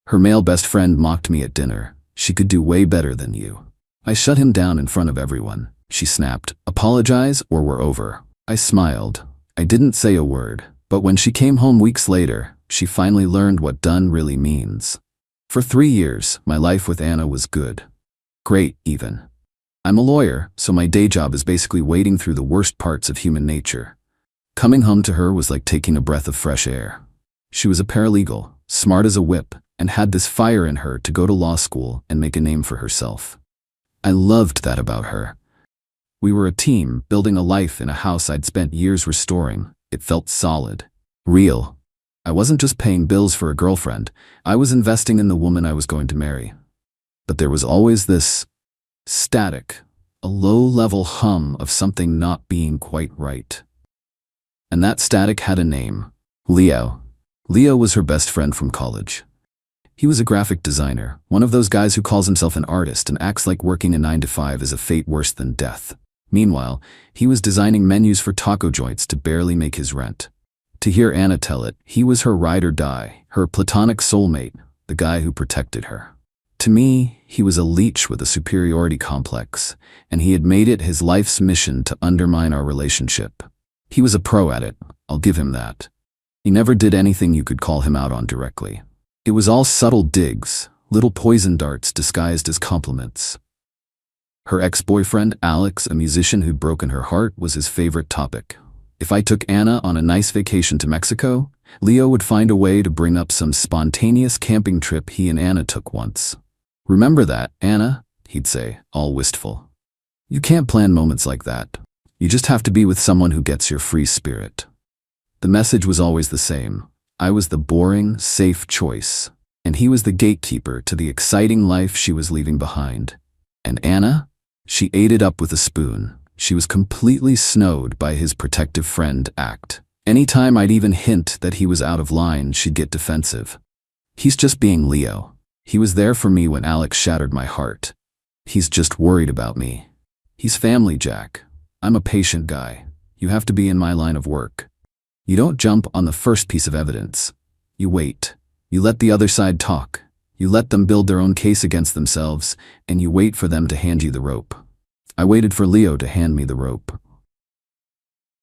Her male best friend mocked me at dinner. She could do way better than you. I shut him down in front of everyone. She snapped, apologize or we're over. I smiled. I didn't say a word, but when she came home weeks later, she finally learned what done really means. For 3 years, my life with Anna was good. Great, even. I'm a lawyer, so my day job is basically wading through the worst parts of human nature. Coming home to her was like taking a breath of fresh air. She was a paralegal, smart as a whip, and had this fire in her to go to law school and make a name for herself. I loved that about her. We were a team, building a life in a house I'd spent years restoring. It felt solid, real. I wasn't just paying bills for a girlfriend, I was investing in the woman I was going to marry. But there was always this static, a low-level hum of something not being quite right. And that static had a name, Leo. Leo was her best friend from college. He was a graphic designer, one of those guys who calls himself an artist and acts like working a 9-to-5 is a fate worse than death. Meanwhile, he was designing menus for taco joints to barely make his rent. To hear Anna tell it, he was her ride or die, her platonic soulmate, the guy who protected her. To me, he was a leech with a superiority complex, and he had made it his life's mission to undermine our relationship. He was a pro at it, I'll give him that. He never did anything you could call him out on directly. It was all subtle digs, little poison darts disguised as compliments. Her ex-boyfriend, Alex, a musician who'd broken her heart, was his favorite topic. If I took Anna on a nice vacation to Mexico, Leo would find a way to bring up some spontaneous camping trip he and Anna took once. "Remember that, Anna?" he'd say, all wistful. "You can't plan moments like that. You just have to be with someone who gets your free spirit." The message was always the same. I was the boring, safe choice, and he was the gatekeeper to the exciting life she was leaving behind. And Anna? She ate it up with a spoon. She was completely snowed by his protective friend act. Anytime I'd even hint that he was out of line, she'd get defensive. "He's just being Leo. He was there for me when Alex shattered my heart. He's just worried about me. He's family, Jack. I'm a patient guy. You have to be in my line of work. You don't jump on the first piece of evidence. You wait. You let the other side talk. You let them build their own case against themselves, and you wait for them to hand you the rope." I waited for Leo to hand me the rope.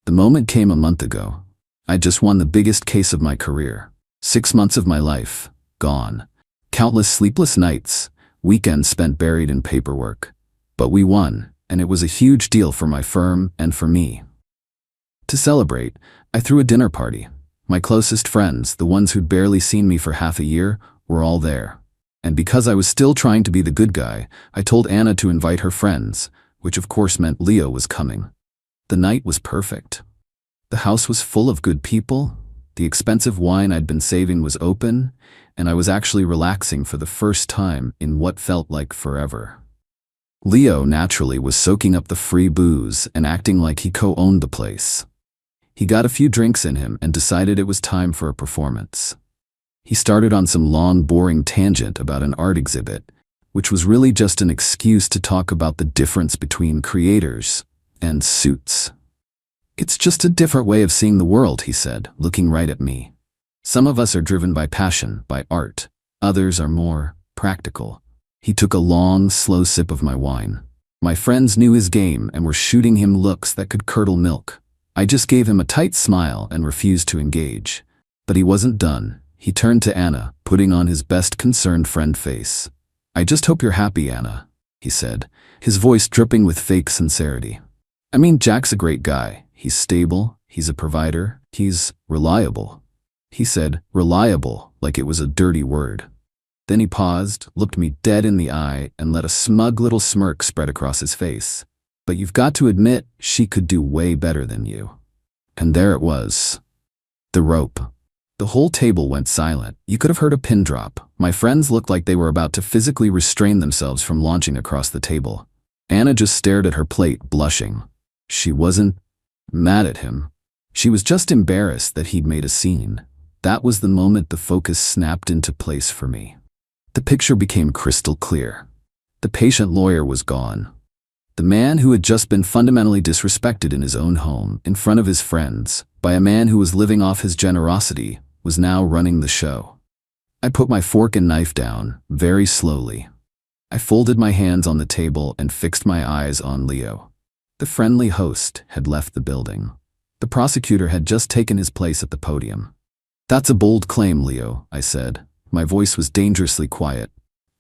The moment came a month ago. I'd just won the biggest case of my career. 6 months of my life, gone. Countless sleepless nights, weekends spent buried in paperwork. But we won, and it was a huge deal for my firm and for me. To celebrate, I threw a dinner party. My closest friends, the ones who'd barely seen me for half a year, were all there. And because I was still trying to be the good guy, I told Anna to invite her friends, which of course meant Leo was coming. The night was perfect. The house was full of good people, the expensive wine I'd been saving was open, and I was actually relaxing for the first time in what felt like forever. Leo, naturally, was soaking up the free booze and acting like he co-owned the place. He got a few drinks in him and decided it was time for a performance. He started on some long, boring tangent about an art exhibit, which was really just an excuse to talk about the difference between creators and suits. "It's just a different way of seeing the world," he said, looking right at me. "Some of us are driven by passion, by art. Others are more practical." He took a long, slow sip of my wine. My friends knew his game and were shooting him looks that could curdle milk. I just gave him a tight smile and refused to engage. But he wasn't done. He turned to Anna, putting on his best concerned friend face. "I just hope you're happy, Anna," he said, his voice dripping with fake sincerity. "I mean, Jack's a great guy. He's stable, he's a provider, he's reliable." He said reliable like it was a dirty word. Then he paused, looked me dead in the eye, and let a smug little smirk spread across his face. "But you've got to admit, she could do way better than you." And there it was. The rope. The whole table went silent. You could have heard a pin drop. My friends looked like they were about to physically restrain themselves from launching across the table. Anna just stared at her plate, blushing. She wasn't mad at him. She was just embarrassed that he'd made a scene. That was the moment the focus snapped into place for me. The picture became crystal clear. The patient lawyer was gone. The man who had just been fundamentally disrespected in his own home, in front of his friends, by a man who was living off his generosity, was now running the show. I put my fork and knife down, very slowly. I folded my hands on the table and fixed my eyes on Leo. The friendly host had left the building. The prosecutor had just taken his place at the podium. "That's a bold claim, Leo," I said. My voice was dangerously quiet.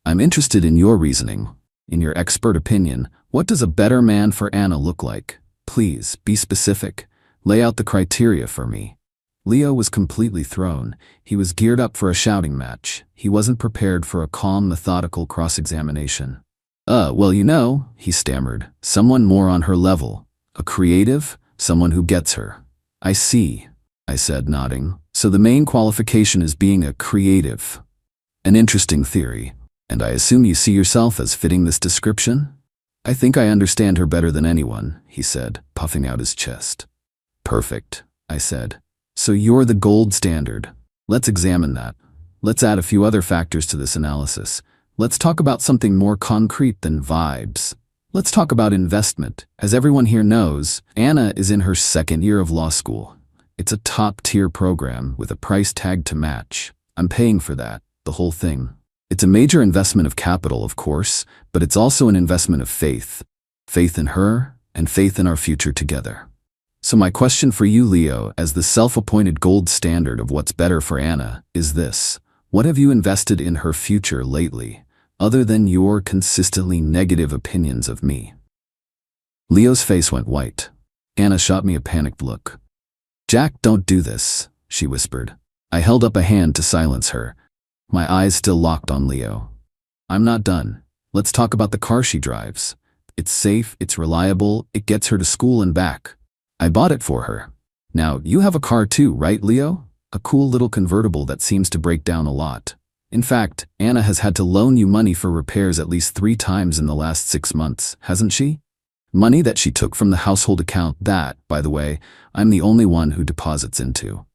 "I'm interested in your reasoning. In your expert opinion, what does a better man for Anna look like? Please, be specific. Lay out the criteria for me." Leo was completely thrown. He was geared up for a shouting match. He wasn't prepared for a calm, methodical cross-examination. Well, he stammered, "someone more on her level. A creative, someone who gets her." "I see," I said, nodding. "So the main qualification is being a creative. An interesting theory. And I assume you see yourself as fitting this description?" "I think I understand her better than anyone," he said, puffing out his chest. "Perfect," I said. "So you're the gold standard. Let's examine that. Let's add a few other factors to this analysis. Let's talk about something more concrete than vibes. Let's talk about investment. As everyone here knows, Anna is in her second year of law school. It's a top-tier program with a price tag to match. I'm paying for that, the whole thing. It's a major investment of capital, of course, but it's also an investment of faith. Faith in her and faith in our future together. So my question for you, Leo, as the self-appointed gold standard of what's better for Anna, is this. What have you invested in her future lately, other than your consistently negative opinions of me?" Leo's face went white. Anna shot me a panicked look. "Jack, don't do this," she whispered. I held up a hand to silence her. My eyes still locked on Leo. "I'm not done. Let's talk about the car she drives. It's safe, it's reliable, it gets her to school and back. I bought it for her. Now, you have a car too, right, Leo? A cool little convertible that seems to break down a lot. In fact, Anna has had to loan you money for repairs at least 3 times in the last 6 months, hasn't she? Money that she took from the household account that, by the way, I'm the only one who deposits into.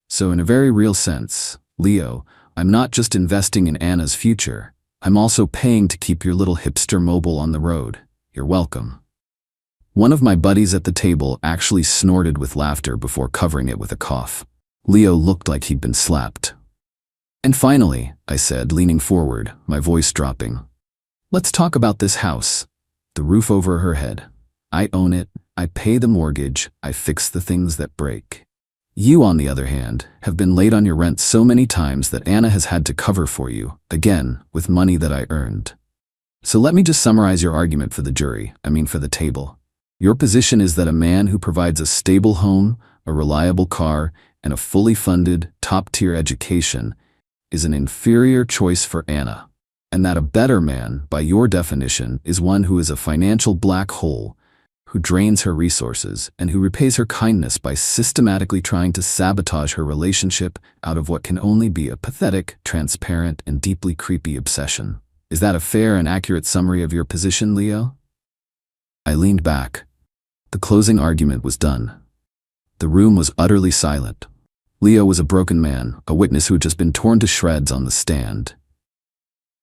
So in a very real sense, Leo, I'm not just investing in Anna's future, I'm also paying to keep your little hipster mobile on the road. You're welcome." One of my buddies at the table actually snorted with laughter before covering it with a cough. Leo looked like he'd been slapped. "And finally," I said, leaning forward, my voice dropping, "let's talk about this house. The roof over her head. I own it, I pay the mortgage, I fix the things that break. You, on the other hand, have been late on your rent so many times that Anna has had to cover for you, again, with money that I earned. So let me just summarize your argument for the jury, for the table. Your position is that a man who provides a stable home, a reliable car, and a fully funded, top-tier education is an inferior choice for Anna, and that a better man, by your definition, is one who is a financial black hole, who drains her resources, and who repays her kindness by systematically trying to sabotage her relationship out of what can only be a pathetic, transparent, and deeply creepy obsession. Is that a fair and accurate summary of your position, Leo?" I leaned back. The closing argument was done. The room was utterly silent. Leo was a broken man, a witness who had just been torn to shreds on the stand.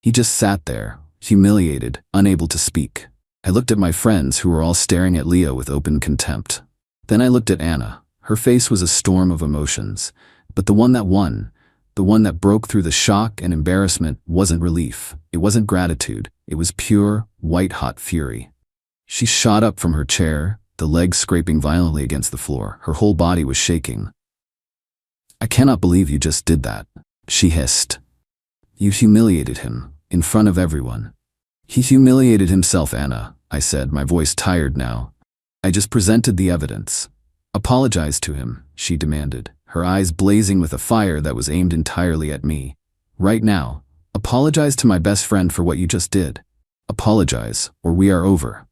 He just sat there, humiliated, unable to speak. I looked at my friends who were all staring at Leo with open contempt. Then I looked at Anna. Her face was a storm of emotions. But the one that won, the one that broke through the shock and embarrassment, wasn't relief. It wasn't gratitude. It was pure, white-hot fury. She shot up from her chair, the legs scraping violently against the floor. Her whole body was shaking. "I cannot believe you just did that," she hissed. "You humiliated him, in front of everyone." "He humiliated himself, Anna," I said, my voice tired now. "I just presented the evidence." "Apologize to him," she demanded, her eyes blazing with a fire that was aimed entirely at me. "Right now, apologize to my best friend for what you just did. Apologize, or we are over."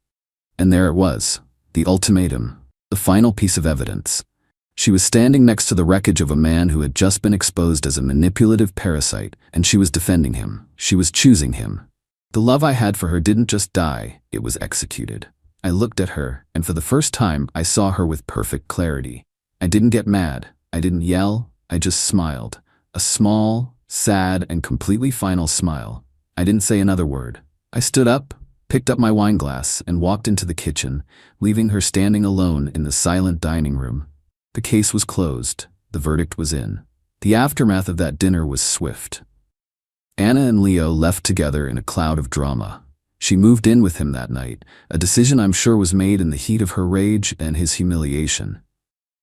And there it was, the ultimatum, the final piece of evidence. She was standing next to the wreckage of a man who had just been exposed as a manipulative parasite, and she was defending him. She was choosing him. The love I had for her didn't just die, it was executed. I looked at her, and for the first time, I saw her with perfect clarity. I didn't get mad. I didn't yell. I just smiled. A small, sad, and completely final smile. I didn't say another word. I stood up, picked up my wine glass, and walked into the kitchen, leaving her standing alone in the silent dining room. The case was closed. The verdict was in. The aftermath of that dinner was swift. Anna and Leo left together in a cloud of drama. She moved in with him that night, a decision I'm sure was made in the heat of her rage and his humiliation.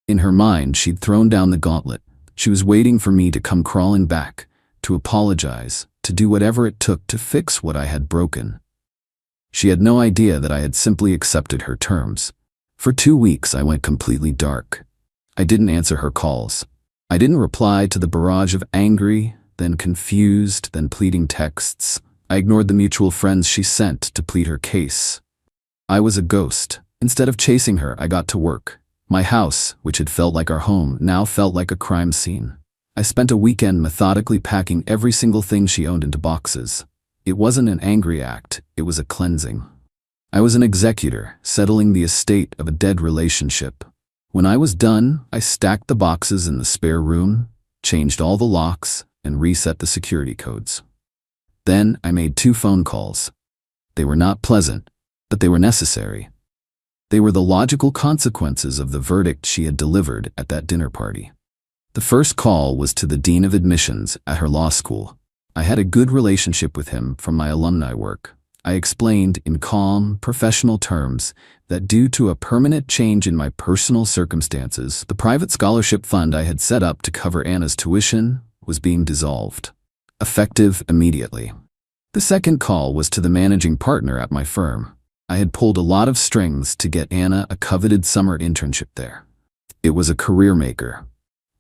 In her mind, she'd thrown down the gauntlet. She was waiting for me to come crawling back, to apologize, to do whatever it took to fix what I had broken. She had no idea that I had simply accepted her terms. For 2 weeks, I went completely dark. I didn't answer her calls. I didn't reply to the barrage of angry, then confused, then pleading texts. I ignored the mutual friends she sent to plead her case. I was a ghost. Instead of chasing her, I got to work. My house, which had felt like our home, now felt like a crime scene. I spent a weekend methodically packing every single thing she owned into boxes. It wasn't an angry act, it was a cleansing. I was an executor, settling the estate of a dead relationship. When I was done, I stacked the boxes in the spare room, changed all the locks, and reset the security codes. Then I made 2 phone calls. They were not pleasant, but they were necessary. They were the logical consequences of the verdict she had delivered at that dinner party. The first call was to the dean of admissions at her law school. I had a good relationship with him from my alumni work. I explained in calm, professional terms that due to a permanent change in my personal circumstances, the private scholarship fund I had set up to cover Anna's tuition was being dissolved, effective immediately. The second call was to the managing partner at my firm. I had pulled a lot of strings to get Anna a coveted summer internship there. It was a career maker.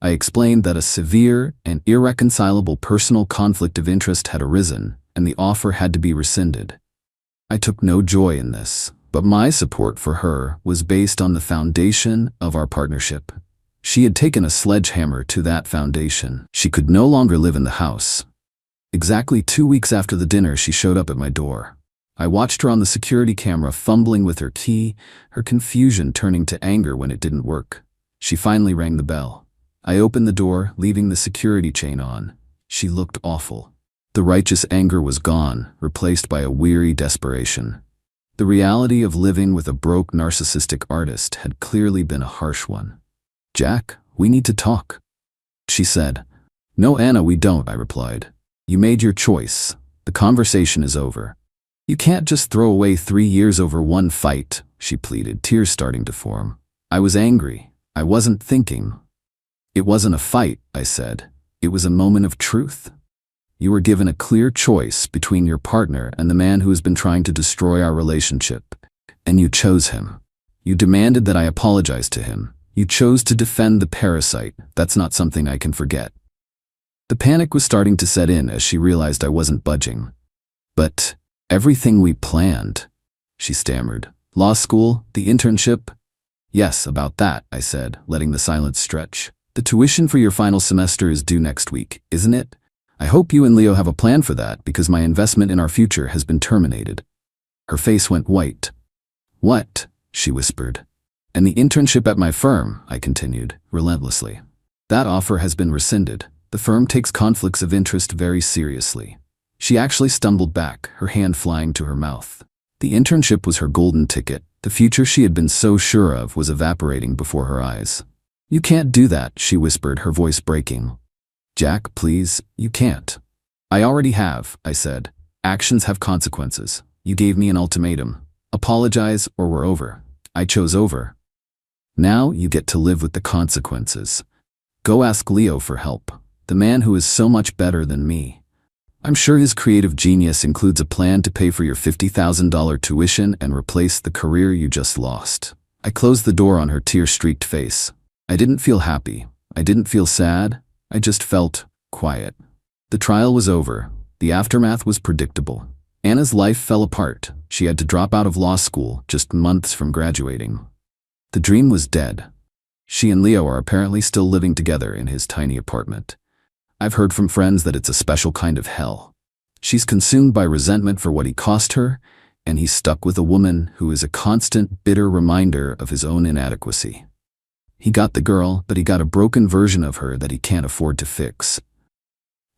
I explained that a severe and irreconcilable personal conflict of interest had arisen, and the offer had to be rescinded. I took no joy in this, but my support for her was based on the foundation of our partnership. She had taken a sledgehammer to that foundation. She could no longer live in the house. Exactly 2 weeks after the dinner, she showed up at my door. I watched her on the security camera fumbling with her key, her confusion turning to anger when it didn't work. She finally rang the bell. I opened the door, leaving the security chain on. She looked awful. The righteous anger was gone, replaced by a weary desperation. The reality of living with a broke narcissistic artist had clearly been a harsh one. "Jack, we need to talk," she said. "No, Anna, we don't," I replied. "You made your choice. The conversation is over." "You can't just throw away 3 years over one fight," she pleaded, tears starting to form. I was angry. I wasn't thinking. "It wasn't a fight," I said. "It was a moment of truth. You were given a clear choice between your partner and the man who has been trying to destroy our relationship, and you chose him. You demanded that I apologize to him. You chose to defend the parasite. That's not something I can forget." The panic was starting to set in as she realized I wasn't budging. "But everything we planned," she stammered. "Law school, the internship?" "Yes, about that," I said, letting the silence stretch. "The tuition for your final semester is due next week, isn't it? I hope you and Leo have a plan for that because my investment in our future has been terminated." Her face went white. "What?" she whispered. "And the internship at my firm," I continued, relentlessly. "That offer has been rescinded. The firm takes conflicts of interest very seriously." She actually stumbled back, her hand flying to her mouth. The internship was her golden ticket. The future she had been so sure of was evaporating before her eyes. "You can't do that," she whispered, her voice breaking. "Jack, please, you can't." "I already have," I said. "Actions have consequences. You gave me an ultimatum. Apologize or we're over. I chose over. Now you get to live with the consequences. Go ask Leo for help, the man who is so much better than me. I'm sure his creative genius includes a plan to pay for your $50,000 tuition and replace the career you just lost." I closed the door on her tear-streaked face. I didn't feel happy. I didn't feel sad. I just felt quiet. The trial was over. The aftermath was predictable. Anna's life fell apart. She had to drop out of law school just months from graduating. The dream was dead. She and Leo are apparently still living together in his tiny apartment. I've heard from friends that it's a special kind of hell. She's consumed by resentment for what he cost her, and he's stuck with a woman who is a constant, bitter reminder of his own inadequacy. He got the girl, but he got a broken version of her that he can't afford to fix.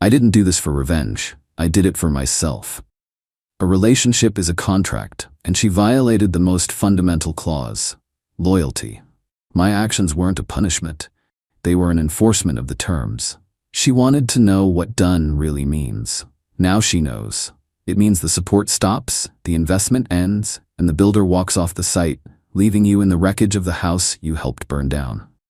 I didn't do this for revenge. I did it for myself. A relationship is a contract, and she violated the most fundamental clause: loyalty. My actions weren't a punishment. They were an enforcement of the terms. She wanted to know what done really means. Now she knows. It means the support stops, the investment ends, and the builder walks off the site, leaving you in the wreckage of the house you helped burn down.